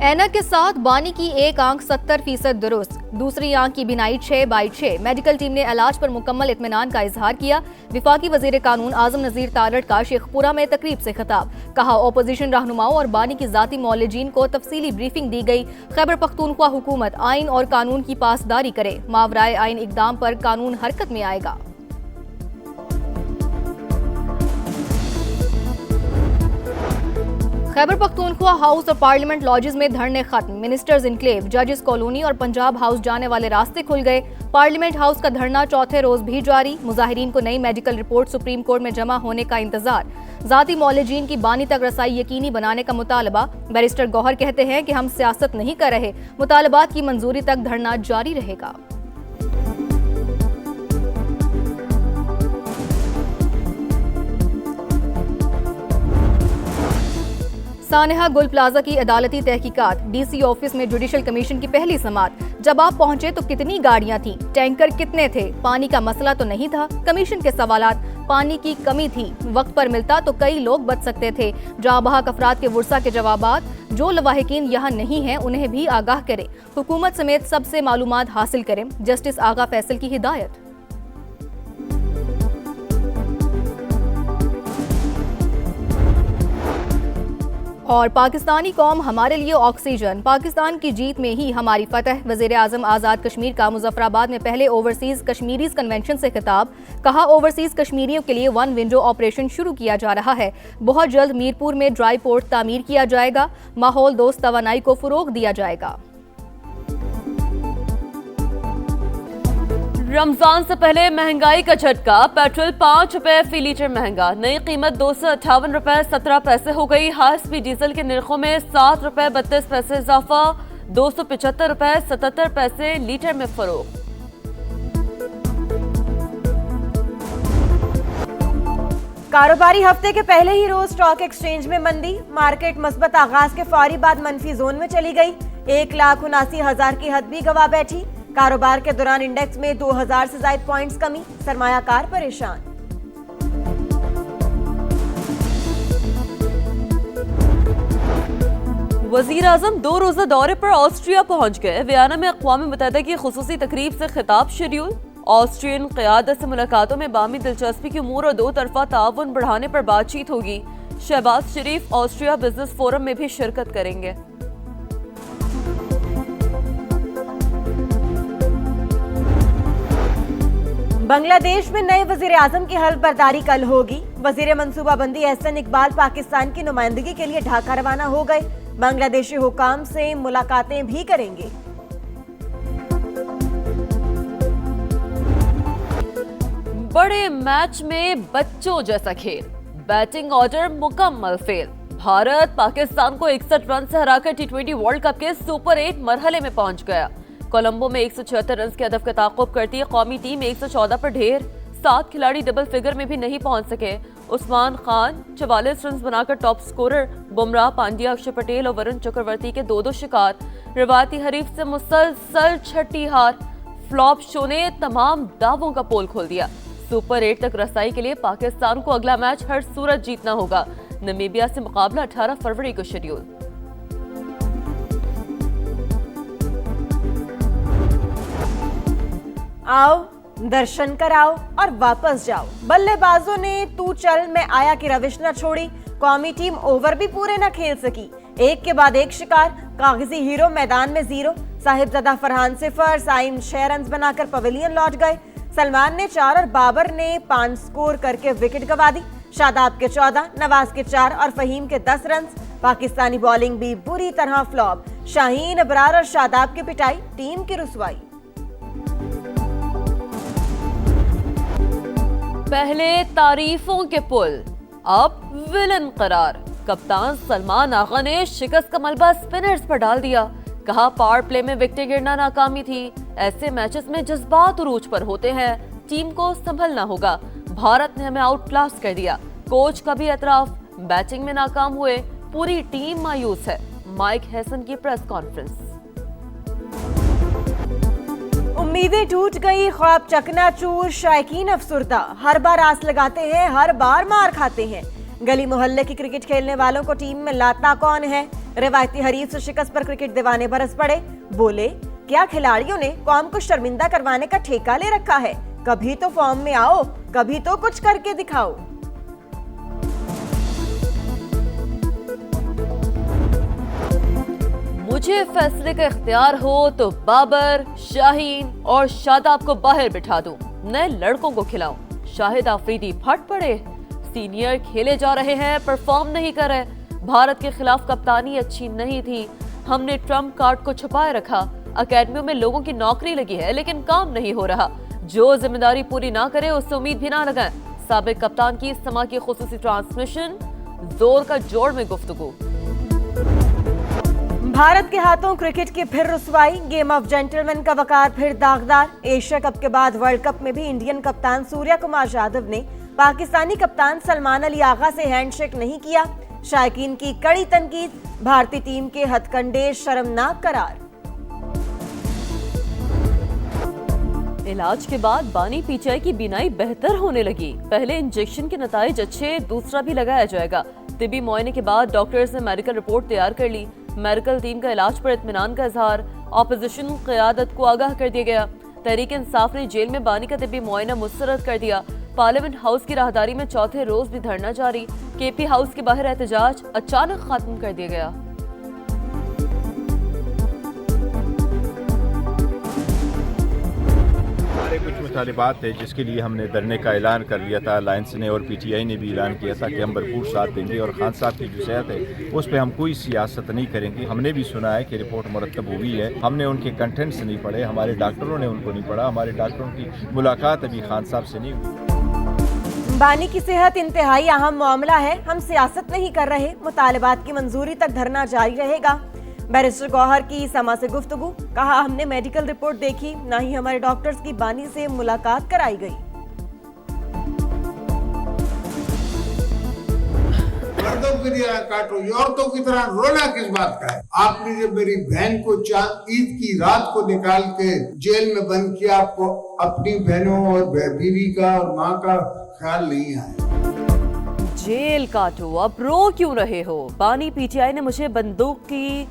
ऐनक के साथ बानी की एक आंख 70% दुरुस्त, दूसरी आंख की बिनाई 6/6। मेडिकल टीम ने इलाज पर मुकम्मल इत्मीनान का इजहार किया। विफाकी वजीर कानून आजम नजीर तारड़ का शेखपुरा में तकरीब से खिताब, कहा ओपोजिशन रहनुमाओं और बानी की जाती मौलजीन को तफसीली ब्रीफिंग दी गई। खैबर पख्तूनख्वा हुकूमत आइन और कानून की पासदारी करे, मावराए आइन इकदाम पर कानून हरकत में आएगा। खैबर पख्तूनख्वा हाउस और पार्लियामेंट लॉजेस में धरने खत्म, मिनिस्टर्स इनक्लेव, जजेस कॉलोनी और पंजाब हाउस जाने वाले रास्ते खुल गए। पार्लियामेंट हाउस का धरना चौथे रोज भी जारी, मुजाहिरीन को नई मेडिकल रिपोर्ट सुप्रीम कोर्ट में जमा होने का इंतजार। जाती मौलजीन की बानी तक रसाई यकीनी बनाने का मुतालबा। बैरिस्टर गौहर कहते हैं कि हम सियासत नहीं कर रहे, मुतालबात की मंजूरी तक धरना जारी रहेगा। सानेहा गुल प्लाजा की अदालती तहकीकात, डीसी ऑफिस में जुडिशल कमीशन की पहली समाअत। जब आप पहुंचे तो कितनी गाड़ियां थीं, टैंकर कितने थे, पानी का मसला तो नहीं था। कमीशन के सवालात, पानी की कमी थी, वक्त पर मिलता तो कई लोग बच सकते थे। जाबहक अफराद के वुर्सा के जवाबात, जो लवाहिकीन यहाँ नहीं हैं उन्हें भी आगाह करें, हुकूमत समेत सबसे मालूमात हासिल करें। जस्टिस आगा फैसल की हिदायत। और पाकिस्तानी कौम हमारे लिए ऑक्सीजन, पाकिस्तान की जीत में ही हमारी फतह। वजीर आजम आज़ाद कश्मीर का मुजफ्फराबाद में पहले ओवरसीज कश्मीरीज कन्वेंशन से खिताब, कहा ओवरसीज कश्मीरियों के लिए वन विंडो ऑपरेशन शुरू किया जा रहा है। बहुत जल्द मीरपुर में ड्राई पोर्ट तामीर किया जाएगा, माहौल दोस्त तवानाई को फरोग दिया जाएगा। रमजान से पहले महंगाई का झटका, पेट्रोल 5 रुपए फी लीटर महंगा, नई कीमत 258 रुपए 17 पैसे हो गई। हाई स्पीड डीजल के निर्खों में 7 रुपए 32 पैसे इजाफा, 275 रुपए 77 पैसे लीटर में फरोख। कारोबारी हफ्ते के पहले ही रोज स्टॉक एक्सचेंज में मंदी, मार्केट मस्बत आगाज के फौरी बाद मनफी जोन में चली गई। 1,79,000 की हद भी गवा बैठी। कारोबार के दौरान इंडेक्स में 2000 से ज्यादा पॉइंट्स कमी, सरमायाकार परेशान। वजीर आजम 2 रोजा दौरे पर ऑस्ट्रिया पहुंच गए। वियना में अक़वाम मुत्तहिदा की खुसूसी तकरीब से खिताब शेड्यूल। ऑस्ट्रियन क़यादत से मुलाकातों में बामी दिलचस्पी के उमूर और 2 तरफा ताउन बढ़ाने पर बातचीत होगी। शहबाज शरीफ ऑस्ट्रिया बिजनेस फोरम में भी शिरकत करेंगे। बांग्लादेश में नए वजीर आजम की हल्फ बर्दारी कल होगी। वजीर मंसूबाबंदी एहसन इकबाल पाकिस्तान की नुमाइंदगी के लिए ढाका रवाना हो गए। बांग्लादेशी हुकाम से मुलाकातें भी करेंगे। बड़े मैच में बच्चों जैसा खेल, बैटिंग ऑर्डर मुकम्मल फेल। भारत पाकिस्तान को 61 रन से हराकर T20 वर्ल्ड कप के सुपर 8 मरहले में पहुंच गया। कोलंबो में 176 रन के हदफ का ताक़ुब करती कौमी टीम 114 पर ढेर। 7 खिलाड़ी डबल फिगर में भी नहीं पहुंच सके। उस्मान खान 44 रन बनाकर टॉप स्कोरर। बुमराह, पांड्या, अक्षर पटेल और वरुण चक्रवर्ती के 2-2 शिकार। रिवायती हरीफ से मुसलसल छठी हार। फ्लॉप शो ने तमाम दावों का पोल खोल दिया। सुपर 8 तक रसाई के लिए पाकिस्तान को अगला मैच हर सूरत जीतना होगा। नमीबिया से मुकाबला 18 फरवरी को शेड्यूल। आओ दर्शन कराओ और वापस जाओ। बल्लेबाजों ने तू चल मैं आया की रविश न छोड़ी। कौमी टीम ओवर भी पूरे न खेल सकी, एक के बाद एक शिकार। कागजी हीरो मैदान में 0, साहिबजादा फरहान 0, साइम 6 रन बनाकर पवेलियन लौट गए। सलमान ने 4 और बाबर ने 5 स्कोर करके विकेट गंवा दी। शादाब के 14, नवाज के 4 और फहीम के 10 रन। पाकिस्तानी बॉलिंग भी बुरी तरह फ्लॉप। शाहीन, अबरार और शादाब की पिटाई, टीम की रुसवाई। पहले तारीफों के पुल, अब विलन करार। कप्तान सलमान आगा ने शिकस्त का मलबा स्पिनर्स पर डाल दिया। कहा पावर प्ले में विकेटें गिरना नाकामी थी। ऐसे मैचेस में जज्बात उरूज पर होते हैं, टीम को संभलना होगा। भारत ने हमें आउट क्लास कर दिया। कोच का भी एतराफ, बैटिंग में नाकाम हुए, पूरी टीम मायूस है। माइक हैसन की प्रेस कॉन्फ्रेंस। उम्मीदें टूट गई, ख्वाब चकनाचूर, शायकीन अफसुर्दा। हर बार आस लगाते हैं, हर बार मार खाते हैं। गली मोहल्ले की क्रिकेट खेलने वालों को टीम में लाता कौन है? रिवायती हरीफ से शिकस्त पर क्रिकेट दीवाने बरस पड़े। बोले, क्या खिलाड़ियों ने कौम को शर्मिंदा करवाने का ठेका ले रखा है? कभी तो फॉर्म में आओ, कभी तो कुछ करके दिखाओ। मुझे फैसले का इख्तियार हो तो बाबर, शाहीन और शादाब को बाहर बिठा दूं, नए लड़कों को खिलाऊं। शाहिद आफरीदी फट पड़े, सीनियर खेले जा रहे हैं, परफॉर्म नहीं कर रहे। भारत के खिलाफ कप्तानी अच्छी नहीं थी, हमने ट्रम्प कार्ड को छुपाए रखा। अकेडमियों में लोगों की नौकरी लगी है लेकिन काम नहीं हो रहा। जो जिम्मेदारी पूरी ना करे उससे उम्मीद भी ना लगाएं। साबिक कप्तान की इस्तेमाल की खुसूसी ट्रांसमिशन, जोर का जोड़ में गुफ्तगू। भारत के हाथों क्रिकेट की फिर रुसवाई, गेम ऑफ जेंटलमैन का वकार फिर दागदार। एशिया कप के बाद वर्ल्ड कप में भी इंडियन कप्तान सूर्या कुमार यादव ने पाकिस्तानी कप्तान सलमान अली आगा से हैंडशेक नहीं किया। शायकीन की कड़ी तनकीद, भारतीय टीम के हथकंडे शर्मनाक करार। इलाज के बाद बानी पीचाई की बीनाई बेहतर होने लगी। पहले इंजेक्शन के नताइज अच्छे, दूसरा भी लगाया जाएगा। तिब्बी मुआयने के बाद डॉक्टर्स ने मेडिकल रिपोर्ट तैयार कर ली। मेडिकल टीम का इलाज पर इत्मीनान का इजहार। ऑपोजिशन क़यादत को आगाह कर दिया गया। तहरीक इंसाफ ने जेल में बानी का तिब्बी मुआयना मुस्तरद कर दिया। पार्लियामेंट हाउस की राहदारी में चौथे रोज भी धरना जारी। केपी हाउस के बाहर एहतजाज अचानक खत्म कर दिया गया। कुछ मुतालिबात थे जिसके लिए हमने धरने का ऐलान कर लिया था। अलायंस ने और पीटीआई ने भी ऐलान किया था कि हम भरपूर साथ देंगे और खान साहब की जो सेहत है उस पर हम कोई सियासत नहीं करेंगे। हमने भी सुना है कि रिपोर्ट मुरतब हुई है, हमने उनके कंटेंट्स नहीं पढ़े, हमारे डॉक्टरों ने उनको नहीं पढ़ा, हमारे डॉक्टरों की मुलाकात अभी खान साहब से नहीं हुई। बानी की सेहत इंतहाई अहम मामला है, हम सियासत नहीं कर रहे। मुतालिबात की मंजूरी तक धरना जारी रहेगा। बैरिस्टर गौहर की समा से गुफ्तगू, कहा हमने मेडिकल रिपोर्ट देखी, ना ही हमारे डॉक्टर्स की बानी से मुलाकात कराई गई। मर्दों की तरह काटो, औरतों की तरह रोना किस बात का है? आपने जब मेरी बहन को ईद की रात को निकाल के जेल में बंद किया, आपको अपनी बहनों और बीवी का और माँ का ख्याल नहीं आया। जेल काटो, अब रो क्यों रहे हो? बानी पीटीआई ने मुझे बंदूक की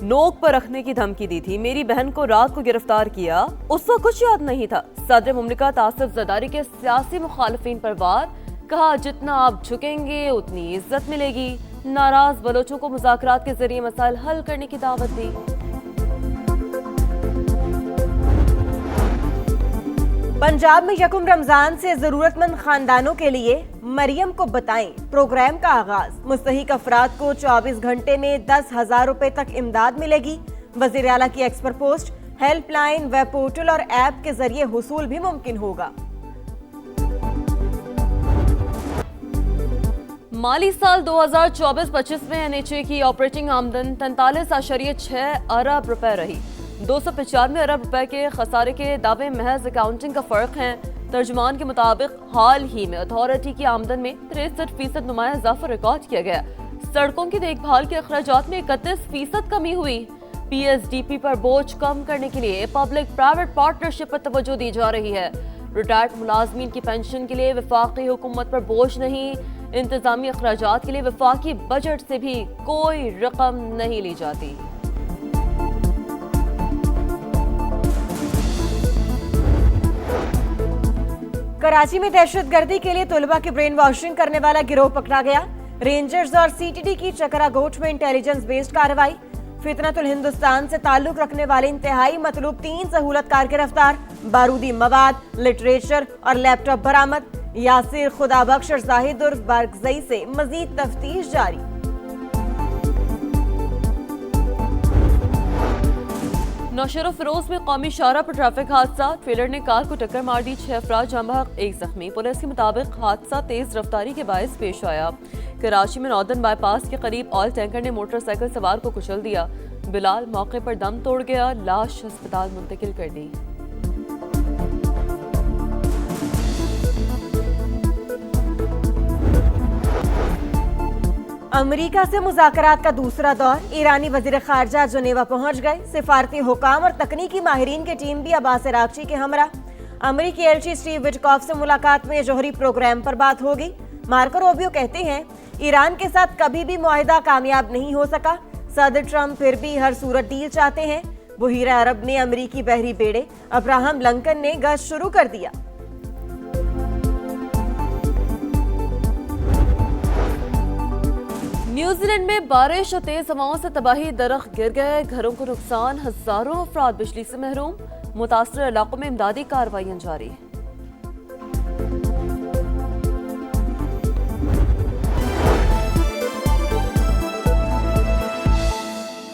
नोक पर रखने की धमकी दी थी। मेरी बहन को रात को गिरफ्तार किया, उस वक्त कुछ याद नहीं था। सदर मुमलिकत आसिफ जरदारी के सियासी मुखालिफिन पर वार, कहा जितना आप झुकेंगे उतनी इज्जत मिलेगी। नाराज बलोचों को मुज़ाकरात के जरिए मसाइल हल करने की दावत दी। पंजाब में यकुम रमजान से जरूरतमंद खानदानों के लिए मरियम को बताएं प्रोग्राम का आगाज। मुस्तहिक अफराद को 24 घंटे में 10,000 रुपए तक इमदाद मिलेगी। वजीर आला की एक्सपर पोस्ट, हेल्पलाइन, वेब पोर्टल और ऐप के जरिए हुसूल भी मुमकिन होगा। माली साल 2024-25 में एनएचए की ऑपरेटिंग आमदन 43.6 अरब रुपए रही। 295 अरब रुपए के खसारे के दावे महज अकाउंटिंग का फर्क है। तर्जुमान के मुताबिक हाल ही में अथॉरिटी की आमदन में 63% नुमाया इजाफा रिकॉर्ड किया गया। सड़कों की देखभाल के अखराजात में 31% कमी हुई। पीएसडीपी पर बोझ कम करने के लिए पब्लिक प्राइवेट पार्टनरशिप पर तवज्जो दी जा रही है। रिटायर्ड मुलाजमीन की पेंशन के लिए वफाकी हुकूमत पर बोझ नहीं। इंतजामी अखराजात के लिए वफाकी बजट से भी कोई रकम नहीं ली जाती। कराची में दहशतगर्दी के लिए तलबा की ब्रेन वॉशिंग करने वाला गिरोह पकड़ा गया। रेंजर्स और सीटीडी की चकरागोट में इंटेलिजेंस बेस्ड कार्रवाई। फितनतुल हिंदुस्तान से ताल्लुक रखने वाले इंतहाई मतलूब 3 सहूलतकार गिरफ्तार। बारूदी मवाद, लिटरेचर और लैपटॉप बरामद। यासिर खुदाबख्श और जाहिद उर्फ बारगजई से मजीद तफ्तीश जारी। नौशेरा फिरोज में कौमी शाहरा पर ट्रैफिक हादसा। ट्रेलर ने कार को टक्कर मार दी, 6 अफराद जाँ बहक, 1 जख्मी। पुलिस के मुताबिक हादसा तेज रफ्तारी के बायस पेश आया। कराची में नॉर्दर्न बाईपास के करीब ऑयल टैंकर ने मोटरसाइकिल सवार को कुचल दिया। बिलाल मौके पर दम तोड़ गया, लाश अस्पताल मुंतकिल कर दी। अमेरिका से मुज़ाकरात का दूसरा दौर। ईरानी वजीर खारजा जनेवा पहुंच गए। सिफारती हुकाम और तकनीकी माहिरीन की टीम भी अब्बास अरागची के हमरा। अमेरिकी एलची स्टीव विटकॉफ से मुलाकात में जौहरी प्रोग्राम पर बात होगी। मार्को रूबियो कहते हैं ईरान के साथ कभी भी मुआहिदा कामयाब नहीं हो सका। सदर ट्रंप फिर भी हर सूरत डील चाहते हैं। बुहीरा अरब ने अमेरिकी बहरी बेड़े अब्राहम लिंकन ने गश्त शुरू कर दिया। न्यूजीलैंड में बारिश और तेज हवाओं से तबाही, दरख्त गिर गए, घरों को नुकसान, हजारों अफराद बिजली से महरूम। मुतासर इलाकों में इमदादी कार्रवाइयां जारी।